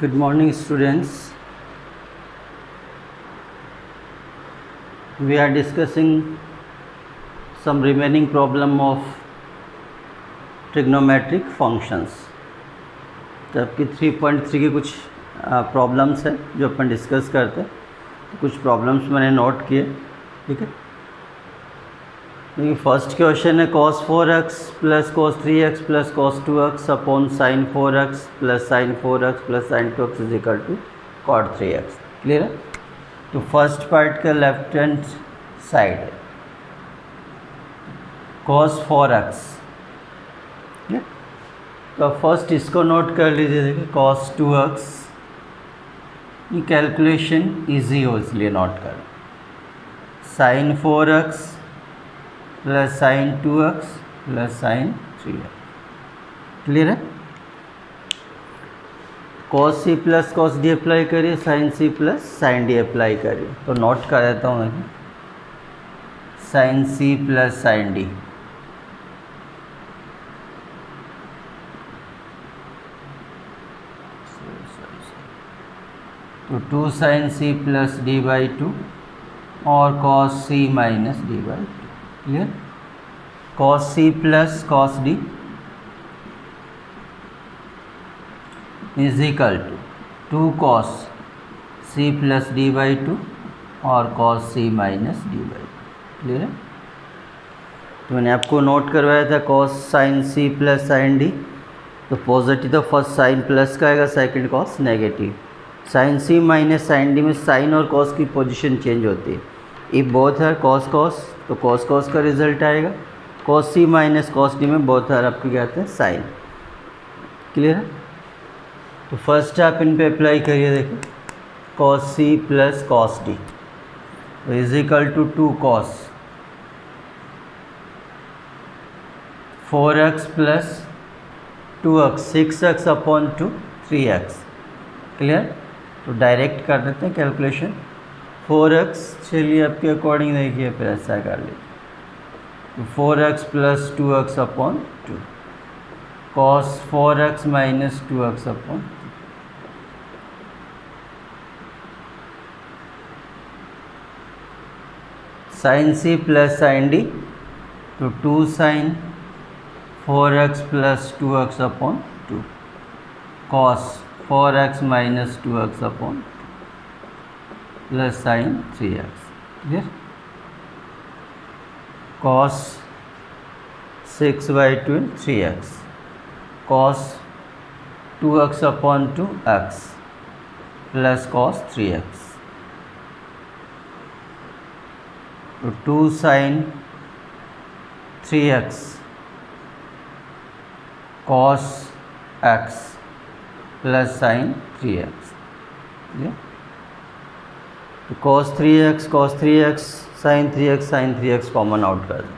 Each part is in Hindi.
Good morning, students. We are discussing some remaining problem of trigonometric functions. तो आपकी 3.3 की कुछ प्रॉब्लम्स है जो अपन डिस्कस करते हैं. तो कुछ प्रॉब्लम्स मैंने नोट किए. ठीक है. देखिए फर्स्ट क्वेश्चन है cos 4x plus cos 3x plus cos 2x upon sin 4x plus sin 4x plus sin 2x is equal to cot 3x. Clear है. तो फर्स्ट पार्ट का लेफ्ट हैंड साइड है cos 4x. तो फर्स्ट इसको नोट कर लीजिए. देखिए cos 2x ये कैलकुलेशन इजी हो इसलिए नोट कर. sin 4x plus sin 2x plus sin 3x. Clear है. cos c plus cos d apply करिए, sin c plus sin d apply करिए. तो नोट कर देता हूँ मैं sin c plus sin d. तो 2 sin c plus d by 2 और cos c minus d by 2. Clear. cos c plus cos d is equal to 2 cos c plus d by 2 और cos c minus d by 2. Clear है. तो मैंने आपको नोट करवाया था cos sin c plus sin d. तो पॉजिटिव तो फर्स्ट साइन प्लस का आएगा, second cos negative. sin c minus sin d में साइन और cos की पोजीशन चेंज होती है. If both are cos cos तो cos cos का रिजल्ट आएगा. cos c minus cos d में बोथ आर आपके क्या आते हैं साइन. क्लियर है. तो फर्स्ट आप इन पे अप्लाई करिए. देखो cos c plus cos d तो is equal to 2 cos 4x plus 2x 6x upon 2 3x. Clear. तो डायरेक्ट कर देते हैं कैलकुलेशन. 4x चलिए आपके अकॉर्डिंग देखिए, फिर ऐसा कर लीजिए. तो 4x plus 2x upon 2 cos 4x minus 2x upon 2. sin c plus sin d तो 2 sin 4x plus 2x upon 2 cos 4x minus 2x upon plus sin 3x. Clear. cos 6 by 2 3x cos 2x upon 2x plus cos 3x. तो 2 sin 3x cos x plus sin 3x. तो cos 3x sin 3x common out कर दें.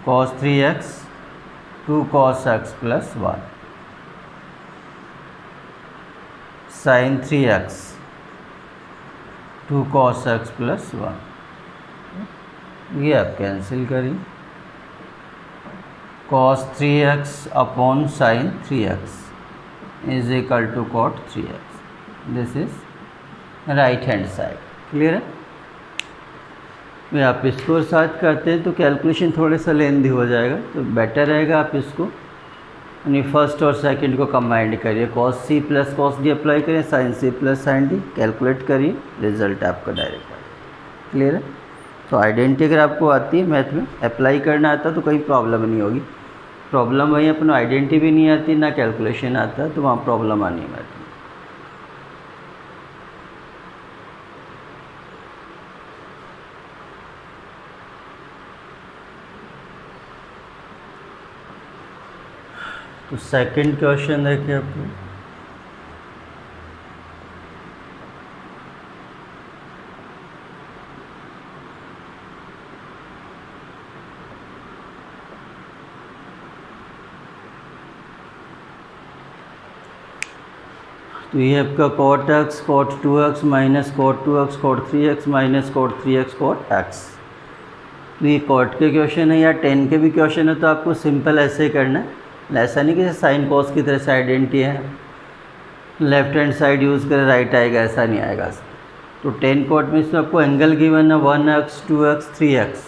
cos 3x 2 cos x plus 1 sin 3x 2 cos x plus 1. ये आप कैंसिल करिए. cos 3x upon sin 3x is equal to cot 3x. This is right hand side. Clear है. मैं आप इसको साथ करते हैं तो कैलकुलेशन थोड़े सा लेंदी हो जाएगा. तो बेटर रहेगा आप इसको यानी फर्स्ट और सेकंड को कंबाइंड करिए. cos c plus cos d apply करिए, sin c plus sin d calculate करिए, रिजल्ट आपका डायरेक्ट आएगा. क्लियर है. तो आइडेंटिटी अगर आपको आती है मैथ में अप्लाई करना आता तो कोई प्रॉब्लम नहीं होगी. प्रॉब्लम वहीं अपना आइडेंटिटी भी नहीं आती ना कैलकुलेशन आता तो वहाँ प्रॉब्लम आनी है मैथ में. तो सेकंड क्वेश्चन देखिए आपको. तो ये आपका cot x cot 2x minus cot 2x cot 3x minus cot 3x cot x. तो ये कॉट के क्वेश्चन है या 10 के भी क्वेश्चन है तो आपको सिंपल ऐसे ही करना है. ऐसा नहीं कि साइन कॉस की तरह से आइडेंटिटी है. लेफ्ट हैंड साइड यूज़ करें राइट आएगा, ऐसा नहीं आएगा। तो 10 कॉट में इसमें आपको एंगल गिवन है 1x 2x 3x,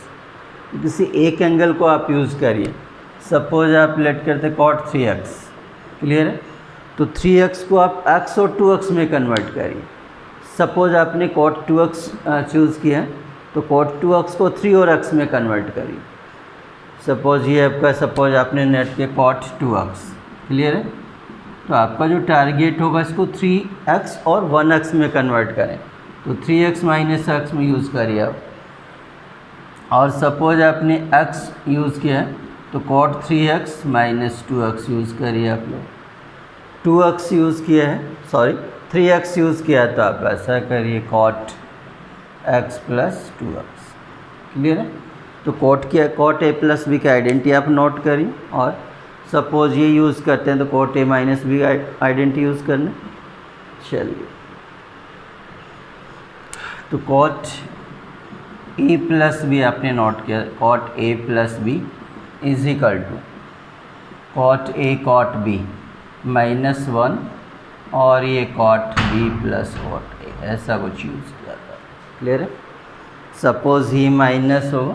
किसी एक एंगल को आप यूज़ करिए। सपोज आप लेट करते कॉट 3x, क्लियर है। तो 3x को आप x और 2x में कन्वर्ट करिए। सपोज आपने कॉट 2x चूज़ किया, तो कॉट 2x को 3 और x में कन्वर्ट करिए। सपोज ये आपका, सपोज आपने नेट के कॉट 2x, क्लियर है। तो आपका जो टारगेट होगा इसको 3x और 1x में कन्वर्ट करें, तो 3x माइनस x में यूज़ करिए आप। और सपोज आपने x यूज़ किया है, तो cot 3x minus 2x use करिए आप लोग। 2x यूज़ किया है, सॉरी 3x यूज़ किया है, तो आप ऐसा करिए cot x plus 2x, clear है। तो कॉट a प्लस b का आइडेंटिटी आप नोट करिए। और सपोज ये यूज़ करते हैं तो cot a minus b identity use करना। चलिए, तो कॉट a प्लस बी आपने नोट किया, cot a plus B is equal to cot a cot b minus 1 और ये cot b plus cot a, ऐसा कुछ यूज़ किया था, क्लियर है। सपोज ये माइनस हो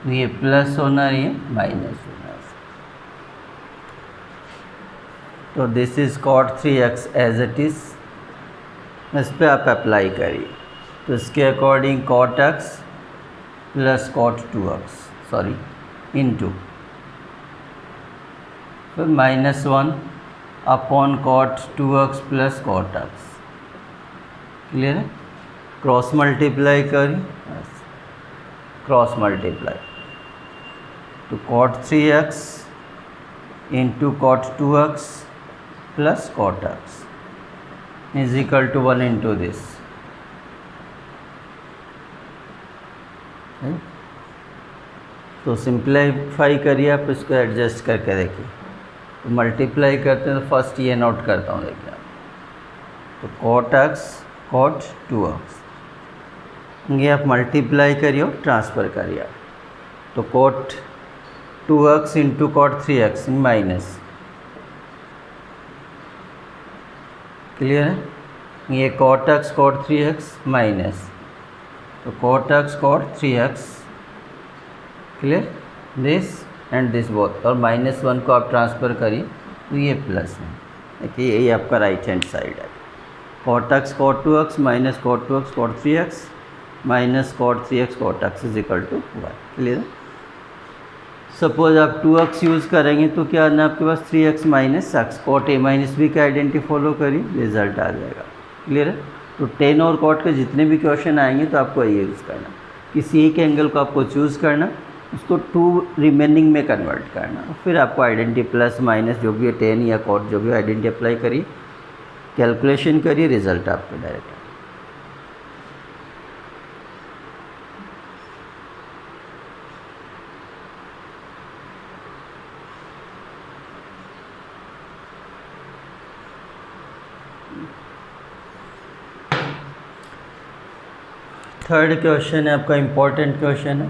तो ये प्लस होना, ये माइनस होना। तो this is cot 3x as it is, इस पर आप अप्लाई करिए। तो इसके according cot x plus cot 2x, sorry into, फिर minus 1 upon cot 2x plus cot x, clear है। क्रॉस मल्टीप्लाई करिए, क्रॉस मल्टीप्लाई, तो cot 3x into cot 2x plus cot x is equal to 1 into this. तो सिंप्लीफाई करिए आप, इसको एडजस्ट करके देखिए। तो मल्टीप्लाई करते हैं तो फर्स्ट ये नोट करता हूँ, देखिए आप। तो कॉट x कॉट 2x, ये आप मल्टीप्लाई करिए और ट्रांसफ़र करिए आप। तो cot 2x into cot 3x minus, clear है। ये cot x cot 3x minus, तो cot x cot 3x, clear, this and this both, और माइनस 1 को आप ट्रांसफ़र करिए तो ये प्लस है। देखिए यही आपका राइट हैंड साइड है। Cot x cot 2x minus cot 2x cot 3x minus cot 3x cot x is equal to 1, clear. Suppose आप 2x यूज़ करेंगे तो क्या आना आपके पास 3x minus x, cot a minus b का आइडेंटिटी फॉलो करिए, रिजल्ट आ जाएगा, क्लियर है। तो 10 और कॉट के जितने भी क्वेश्चन आएंगे तो आपको ये यूज़ करना, किसी एक एंगल को आपको चूज़ करना, उसको 2 रिमेनिंग में कन्वर्ट करना, फिर आपको आइडेंटिटी प्लस माइनस जो भी है 10 या कॉट जो भी आइडेंटिटी अप्लाई करिए, कैलकुलेशन करिए, रिजल्ट आपको डायरेक्ट। थर्ड क्वेश्चन है आपका, इम्पोर्टेंट क्वेश्चन है।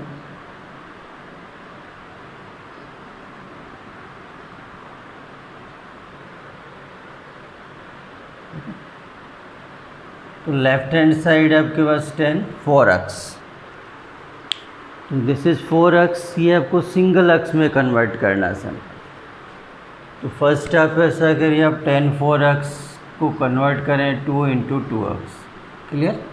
तो लेफ्ट हैंड साइड आपके पास 10 4x, दिस इज़ 4x, ये आपको सिंगल x में कन्वर्ट करना है। तो फर्स्ट आप ऐसा करिए, आप 10 4x को कन्वर्ट करें 2 इंटू 2x, क्लियर।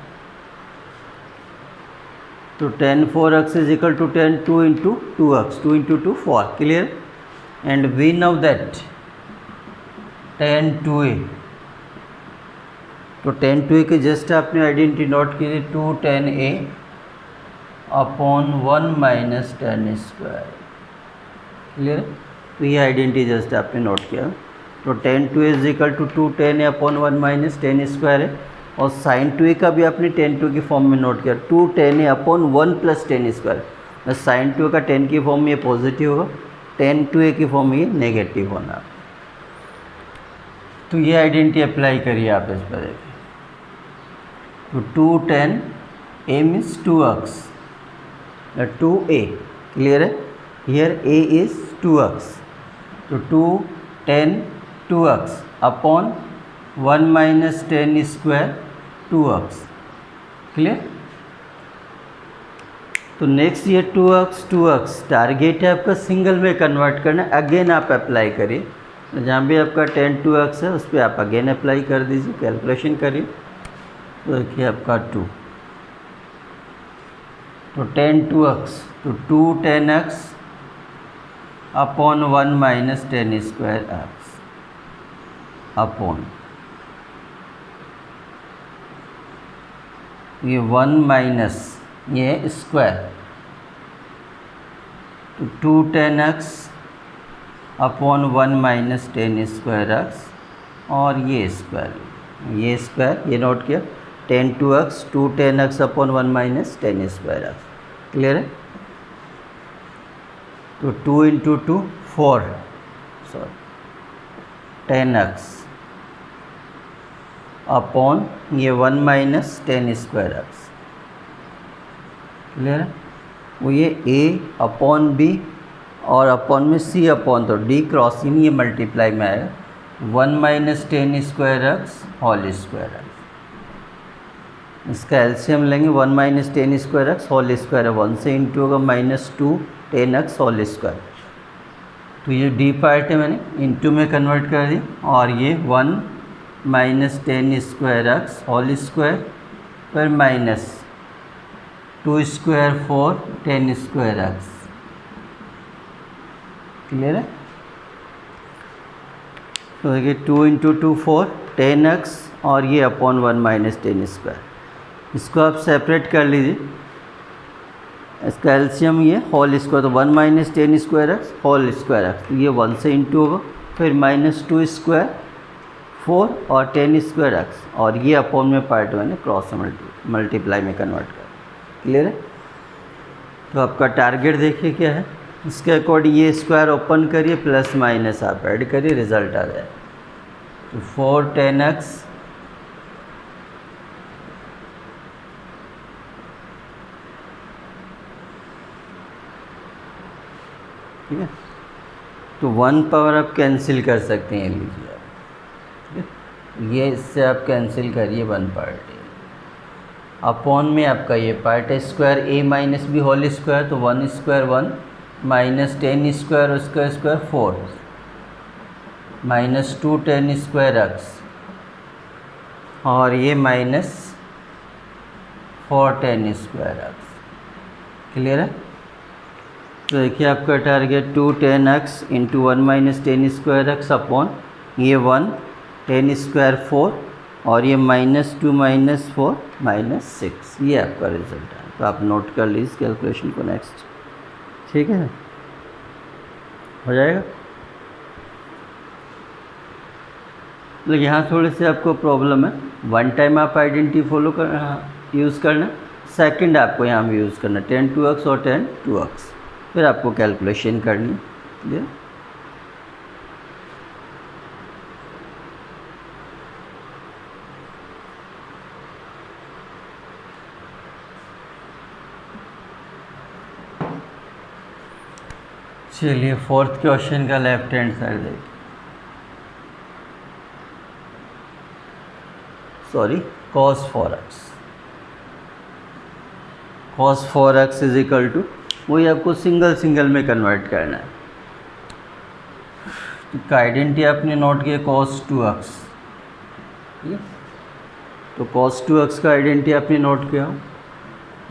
तो 10 4x is equal to 10 2 into 2x, 2 into 2 4, clear. And we know that 10 2a, तो 10 2a के जस्ट आपने आइडेंटिटी नोट कीजिए, 2 10a upon 1 minus 10 square, clear. तो ये आइडेंटिटी जस्ट आपने नोट किया। तो 10 2a is equal to 2 10a upon 1 minus 10 square है, और साइन 2a का भी आपने 10 2 की फॉर्म में नोट किया, 2 10a upon 1 plus 10 square. Sign 2a का 10 की फॉर्म में ये पॉजिटिव होगा, 10 2a की फॉर्म में ये नेगेटिव होना। तो ये आइडेंटिटी अप्लाई करिए आप इस पर, देखिए। तो 2 10 a means 2x, 2a, clear है। हियर a इज 2x, तो 2 10 2x upon 1 minus ten square 2x। Clear. तो नेक्स्ट ये 2x टारगेट है आपका सिंगल में कन्वर्ट करना। अगेन आप अप्लाई करिए, जहाँ भी आपका 10 2x है उस पर आप अगेन अप्लाई कर दीजिए, कैलकुलेशन करिए। तो देखिए आपका 2, तो 10 2x, तो 2 10x upon 1 minus ten square x upon ये 1 माइनस ये स्क्वायर, तो 2 10x upon 1 minus ten square x और ये स्क्वायर ये नोट किया, 10 2x 2 10x upon 1 minus ten square x। Clear है। तो 2 इंटू 2 4, सॉरी 10x अपॉन ये 1 minus ten square x। Clear है। वो ये a अपॉन b और अपॉन में c अपॉन, तो d क्रॉस इन ये मल्टीप्लाई में आएगा, 1 minus ten square x whole square x. इसका एलसीएम लेंगे, 1 minus ten square x whole square है, 1 से इंटू होगा माइनस 2 10 एक्स होल स्क्वायर। तो ये d पार्ट है मैंने इंटू में कन्वर्ट कर दी, और ये 1 minus ten square x whole square पर minus 2 square 4 10 square X. Clear है। तो देखिए 2 इंटू 2 4 10x और ये अपॉन 1 माइनस टेन स्क्वायर। इसको आप सेपरेट कर लीजिए, इसका एलसीएम ये होल स्क्वायर, तो 1 minus ten square x whole square x, ये 1 से इंटू होगा, फिर माइनस 2 स्क्वायर 4 और 10 स्क्वायर एक्स, और ये अपॉन में पार्ट मैंने क्रॉस मल्टीप्लाई में कन्वर्ट कर। क्लियर है। तो आपका टारगेट देखिए क्या है, इसके अकॉर्डिंग ये स्क्वायर ओपन करिए, प्लस माइनस आप ऐड करिए, रिजल्ट आ जाए। तो 4 10x ठीक है। तो 1 पावर आप कैंसिल कर सकते हैं, लीजिए आप, ठीक है। ये इससे आप कैंसिल करिए 1 पार्ट, अपॉन में आपका ये पार्ट है square a minus B whole square, तो 1 स्क्वायर 1 माइनस टेन स्क्वायर उसका स्क्वायर 4 माइनस 2 10 स्क्वायर एक्स, और ये माइनस 4 10 स्क्वायर एक्स। क्लियर है। तो देखिए आपका target 2 10x into 1 minus ten square x upon ये 1 10 स्क्वायर 4 और ये माइनस 2 माइनस 4 माइनस 6, ये आपका रिजल्ट है। तो आप नोट कर लीजिए कैलकुलेशन को नेक्स्ट। ठीक है, हो जाएगा। तो यहाँ थोड़े से आपको प्रॉब्लम है, 1 टाइम आप आइडेंटिटी फॉलो कर यूज़ करना, सेकंड आपको यहाँ भी यूज़ करना 10 2x और 10 2x, फिर आपको कैलकुलेशन करनी है। क्लियर। चलिए फोर्थ क्वेश्चन का लेफ्ट हैंड साइड देखिए, sorry cos 4x, cos 4x is equal to, वही आपको सिंगल में कन्वर्ट करना है। तो आइडेंटिटी आपने नोट किया cos 2x, ठीक है। तो cos 2x का आइडेंटिटी आपने नोट किया,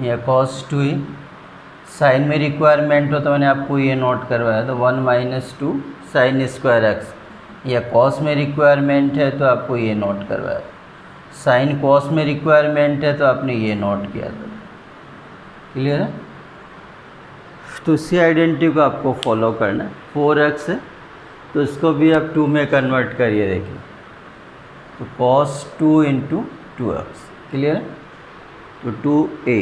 या cos 2 साइन में रिक्वायरमेंट हो तो मैंने आपको ये नोट करवाया, तो 1 माइनस 2 साइन स्क्वायर एक्स, या कॉस में रिक्वायरमेंट है तो आपको ये नोट करवाया, साइन कॉस में रिक्वायरमेंट है तो आपने ये नोट किया था। क्लियर है। तो इसी आइडेंटिटी को आपको फॉलो करना है। 4x है तो इसको भी आप 2 में कन्वर्ट करिए, देखिए तो cos 2 इंटू 2x। क्लियर है। तो 2a,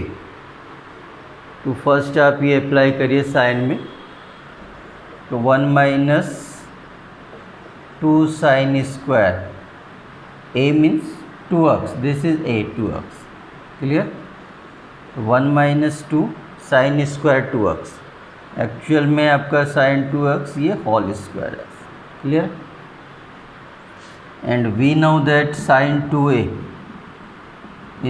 तो फर्स्ट आप ये अप्लाई करिए साइन में, तो 1 minus 2 sine square, a means 2x, this is a 2x। Clear. तो 1 minus 2 sine square 2x, actual में आपका साइन 2x ये होल स्क्वायर है। Clear. and we know that sin 2a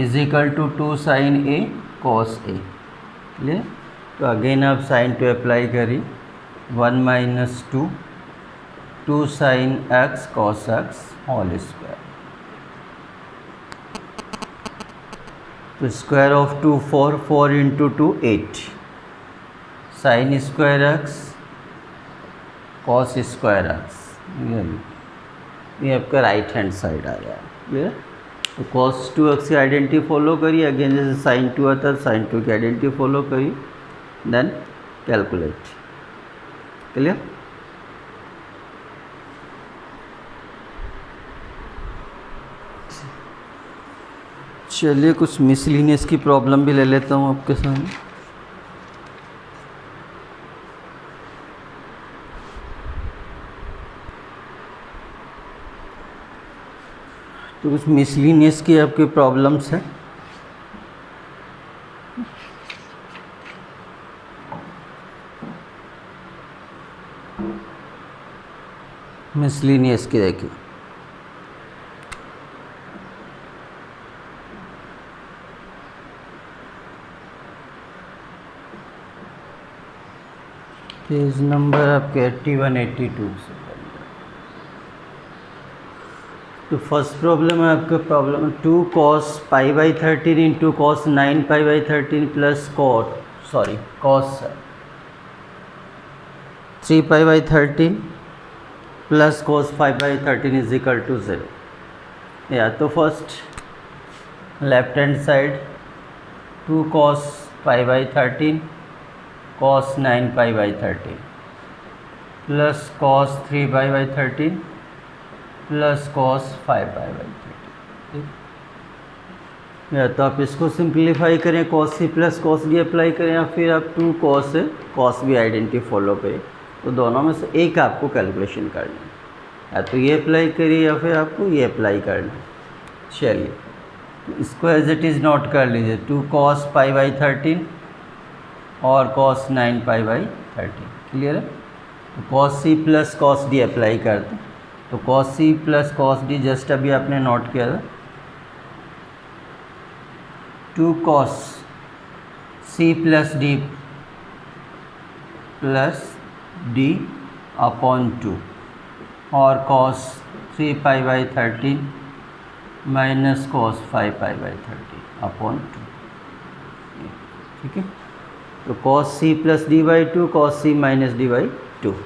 is equal to 2 sin a cos a. Clear? तो अगेन आप sin 2 अप्लाई करिए, 1 minus 2 sin x cos x whole square. तो square of 2 4 into 2 8 sin square x cos square x. ये आपका राइट हैंड साइड आ गया. क्लियर? तो cos 2x की आइडेंटिटी फॉलो करिए. अगेन जैसे sin 2 आता है sin 2 की आइडेंटिटी फॉलो करिए, देन कैलकुलेट. क्लियर? चलिए कुछ मिसलिनियस की प्रॉब्लम भी ले लेता हूँ आपके सामने. तो कुछ मिसलिनियस की आपकी प्रॉब्लम्स हैं. मिसलिनियस की देखिए, पेज नंबर आपके 81 82 से. तो फर्स्ट प्रॉब्लम है आपका problem 2 cos pi by 13 into cos 9 pi by 13 plus cos 3 pi by 13 plus cos 5 by 13 is equal to 0. या तो first left hand side 2 cos pi by 13 cos 9 pi by 13 plus cos 3 pi by 13 plus cos 5 pi by 13. या तो आप इसको सिंप्लीफाई करें, cos c plus cos d apply करें, या फिर आप 2 cos b आइडेंटिटी फॉलो करें. तो दोनों में से एक आपको कैलकुलेशन करना है. या तो ये अप्लाई करिए या फिर आपको ये अप्लाई करना है. चलिए इसको एज इट इज़ नोट कर लीजिए. 2 cos पाई बाई 13 और cos 9 पाई बाई 13. क्लियर है? तो cos c plus cos d apply करते हैं. तो cos c plus cos d just अभी आपने नोट किया था. 2 cos c plus d plus d upon 2 और cos 3 pi by 13 minus cos 5 pi by 13 upon 2. ठीक है? तो cos c plus d by 2 cos c minus d by 2.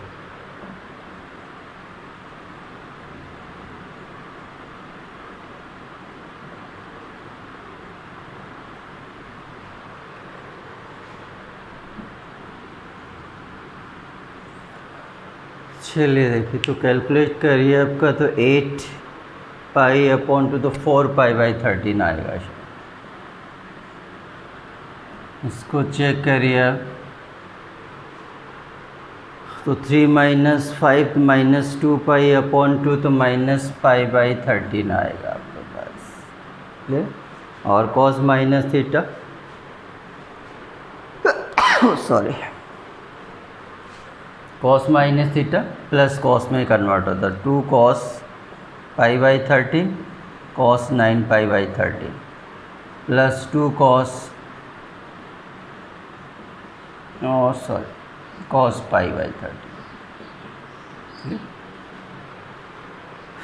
चलिए देखिए, तो कैलकुलेट करिए आपका. तो 8 पाई अपॉन 2 तो 4 पाई बाई 13 आएगा. इसको चेक करिए आप. तो 3 माइनस 5 माइनस 2 पाई अपॉन 2 तो माइनस पाई बाई 13 आएगा आपके पास. क्लियर? और cos minus theta sorry cos minus theta plus cos में कन्वर्ट होता है. 2 cos pi by 13 cos 9 pi by 13 plus 2 cos cos pi by 13.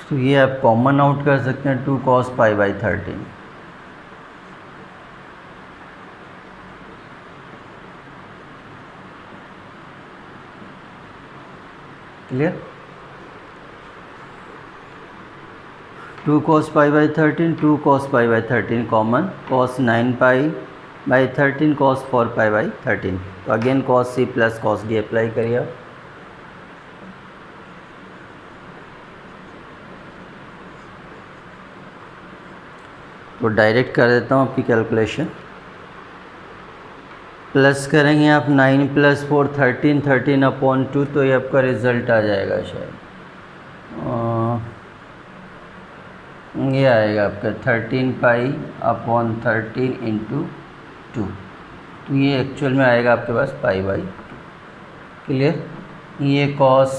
तो ये आप कॉमन आउट कर सकते हैं. 2 cos pi by 13. Clear? 2 cos pi by 13 2 cos pi by 13 common. cos 9 pi by 13 cos 4 pi by 13. तो again cos c plus cos d apply करिए आप. तो डायरेक्ट कर देता हूँ आपकी कैलकुलेशन. प्लस करेंगे आप 9 प्लस 4 13 13 अपॉन 2 तो ये आपका रिज़ल्ट आ जाएगा शायद. ये आएगा आपका 13 पाई अपॉन 13 इंटू 2. तो ये एक्चुअल में आएगा आपके पास पाई बाई 2. क्लियर? ये कॉस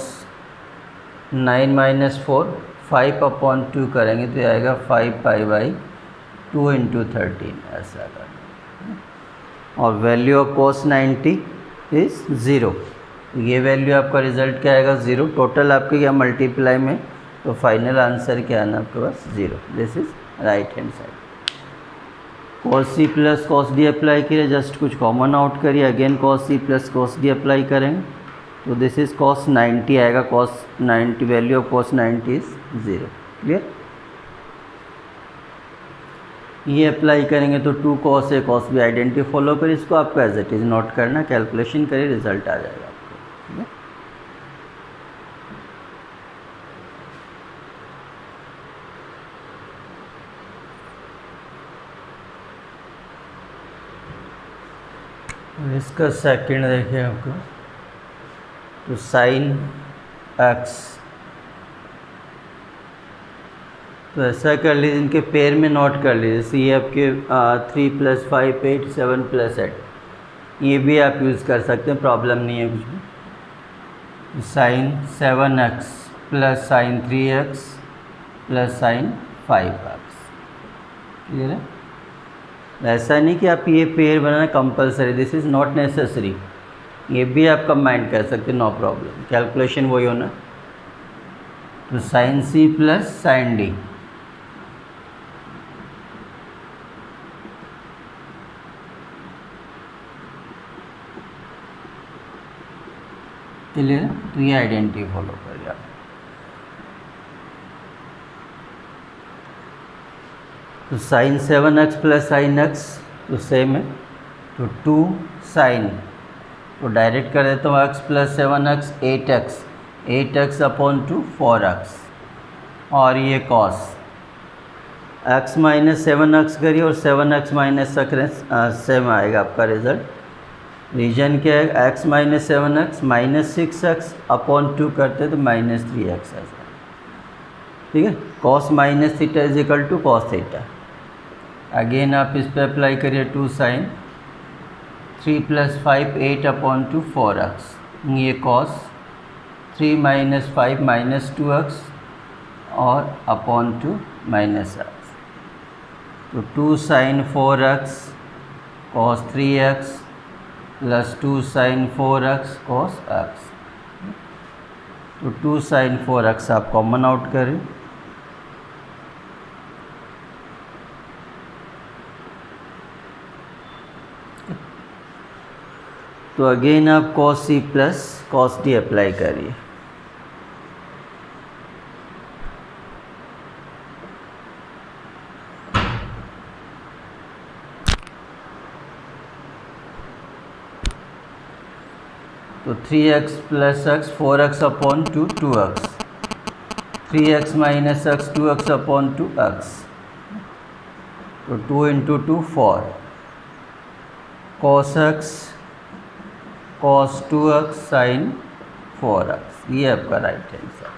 9 माइनस 4 5/2 करेंगे तो ये आएगा 5π/2 × 13 ऐसा कर। और वैल्यू ऑफ cos 90 इज़ 0। ये वैल्यू आपका रिजल्ट क्या आएगा 0। टोटल आपके क्या मल्टीप्लाई में, तो फाइनल आंसर क्या आना आपके पास 0। This is right hand side. cos c plus cos d apply करिए, जस्ट कुछ कॉमन आउट करिए, again cos c plus cos d apply करेंगे तो दिस इज cos 90 आएगा। cos 90 value of cos 90 is 0। Clear. ये अप्लाई करेंगे तो 2 cos a cos b identity follow करिए, इसको आपको एज इट इज़ नोट करना, कैलकुलेशन करिए, रिजल्ट आ जाएगा आपको। इसका सेकंड देखिए आपको, तो साइन x, तो ऐसा कर लीजिए, इनके पेयर में नोट कर लीजिए। जैसे ये आपके 3 + 5 8 7 + 8, ये भी आप यूज़ कर सकते हैं, प्रॉब्लम नहीं है कुछ भी। Sine 7x plus sine 3x plus sine 5x। Clear है। ऐसा नहीं कि आप ये पेयर बनाना compulsory, this is not necessary, ये भी आप कंबाइन कर सकते हैं, नो प्रॉब्लम, कैलकुलेशन वही होना। तो sine c plus sine d, clear. तो ये आइडेंटिटी फॉलो करिए आप। तो sine 7x plus sine x तो सेम है, तो 2 साइन, तो डायरेक्ट कर देता हूँ x plus 7x 8x, 8x/2 4x, और ये cos x माइनस 7x करिए और 7x माइनस सेम आएगा आपका रिजल्ट। रीजन क्या है, x minus 7x minus 6x/2 करते तो माइनस 3x ऐसा। ठीक है। cos minus theta is equal to cos theta. Again आप इस पर अप्लाई करिए 2 साइन 3 + 5 8/2 4x, ये cos 3 माइनस 5 माइनस 2x और /2 माइनस x, तो 2 sine 4x cos 3x plus 2 sine 4x cos x, तो 2 साइन 4x आप कॉमन आउट करें, तो अगेन आप cos c plus cos d apply करिए। तो 3x plus x 4x/2 2x, 3x minus x 2x/2 x, तो 2 × 2 4, cos x cos 2x sin 4x, ये आपका राइट हैंड साइड।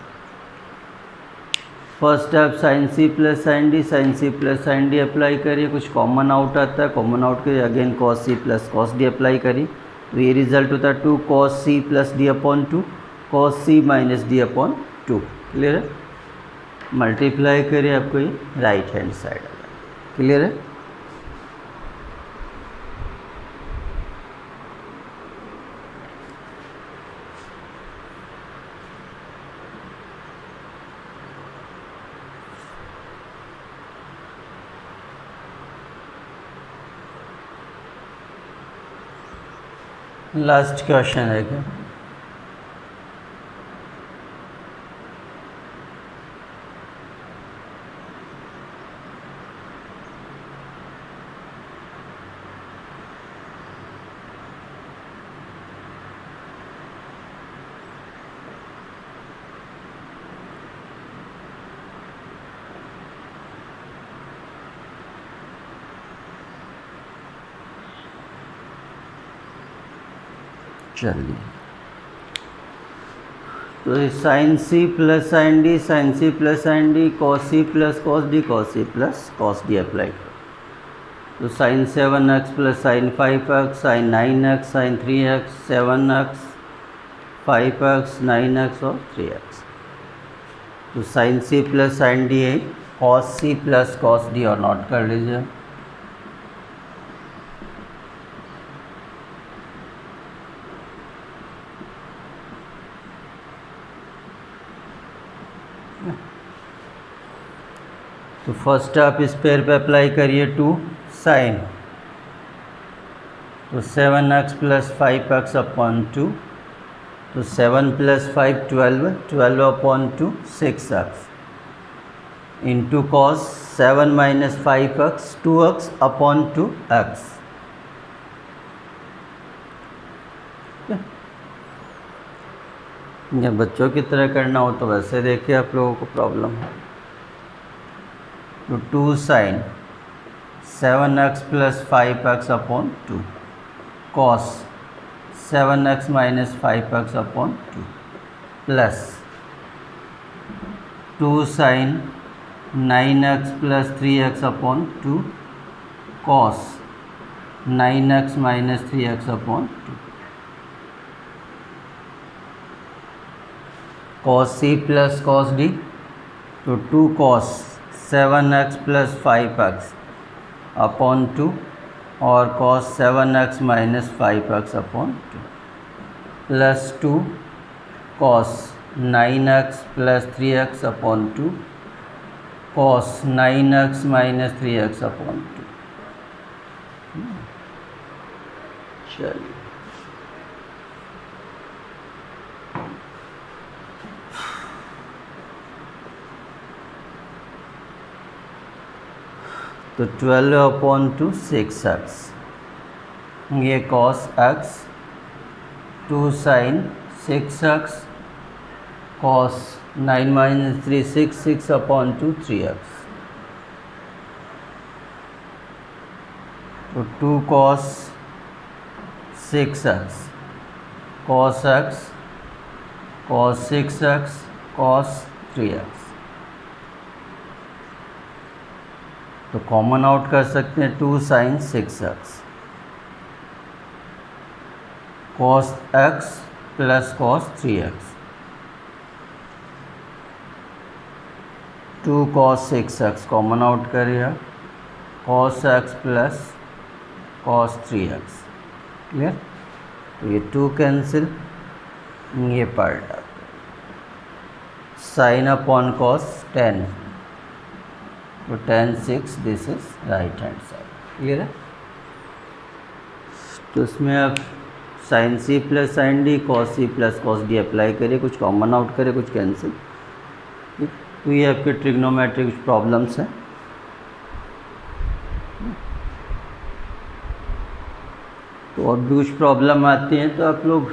फर्स्ट आप sine c plus sine d, sine c plus sine d apply करिए, कुछ कॉमन आउट आता है, कॉमन आउट करिए, again cos c plus cos d apply करिए, तो ये रिजल्ट होता है 2 cos c plus d/2 cos c minus d/2। Clear है। मल्टीप्लाई करिए, आपको ये राइट हैंड साइड आएगा। क्लियर है। लास्ट क्वेश्चन है क्या? चलिए, तो sine c plus sine d, sine c plus sine d, cos c plus cos d, cos c plus cos d apply करो, तो sine 7x plus sine 5x, sine 9x, sine 3x, 7x, 5x, 9x और 3x, तो sine C plus sine D है cos C plus cos D, और नोट कर लीजिए। तो फर्स्ट आप इस पेयर पे अप्लाई करिए 2 साइन, तो 7x प्लस 5x अपॉन 2, तो 7 plus 5 12, 12 upon 2 6x into cos 7 minus 5x 2x upon 2x। या बच्चों की तरह करना हो तो वैसे देखिए आप लोगों को प्रॉब्लम है। तो 2 sine 7x plus 5x upon 2 cos 7x minus 5x upon 2 plus 2 sine 9x plus 3x upon 2 cos 9x minus 3x upon 2 cos C plus cos D, तो 2 cos 7x plus 5x upon 2 और cos 7x minus 5x upon 2 plus 2 cos 9x plus 3x upon 2 cos 9x minus 3x upon 2। चलिए तो 12 अपॉन 2 6x, ये cos x, 2 sine 6x cos 9 minus 3 6, 6 upon 2 3x, तो 2 cos 6x cos x cos 6x cos 3x, तो कॉमन आउट कर सकते हैं 2 sine 6x cos x plus cos 3x, 2 cos 6x common out करिए cos x plus cos 3x। Clear? तो ये 2 कैंसिल, ये पार्ट साइन अपॉन कॉस 10, तो tan 6 this is right hand side. Clear है? तो इसमें आप sine C plus sine D cos C plus cos D apply करिए, कुछ कॉमन आउट करिए, कुछ कैंसिल। तो ये आपके ट्रिग्नोमेट्रिक प्रॉब्लम्स हैं। तो और भी कुछ प्रॉब्लम आती हैं तो आप लोग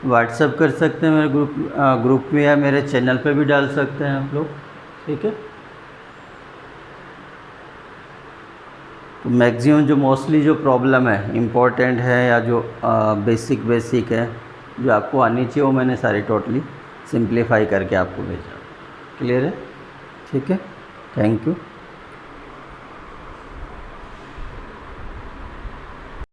व्हाट्सएप कर सकते हैं मेरे ग्रुप में, या मेरे चैनल पे भी डाल सकते हैं आप लोग। ठीक है? तो मैक्सिमम जो मोस्टली जो प्रॉब्लम है इम्पोर्टेंट है या जो बेसिक है जो आपको आनी चाहिए वो मैंने सारी टोटली सिंप्लीफाई करके आपको भेजा। क्लियर है? ठीक है, थैंक यू।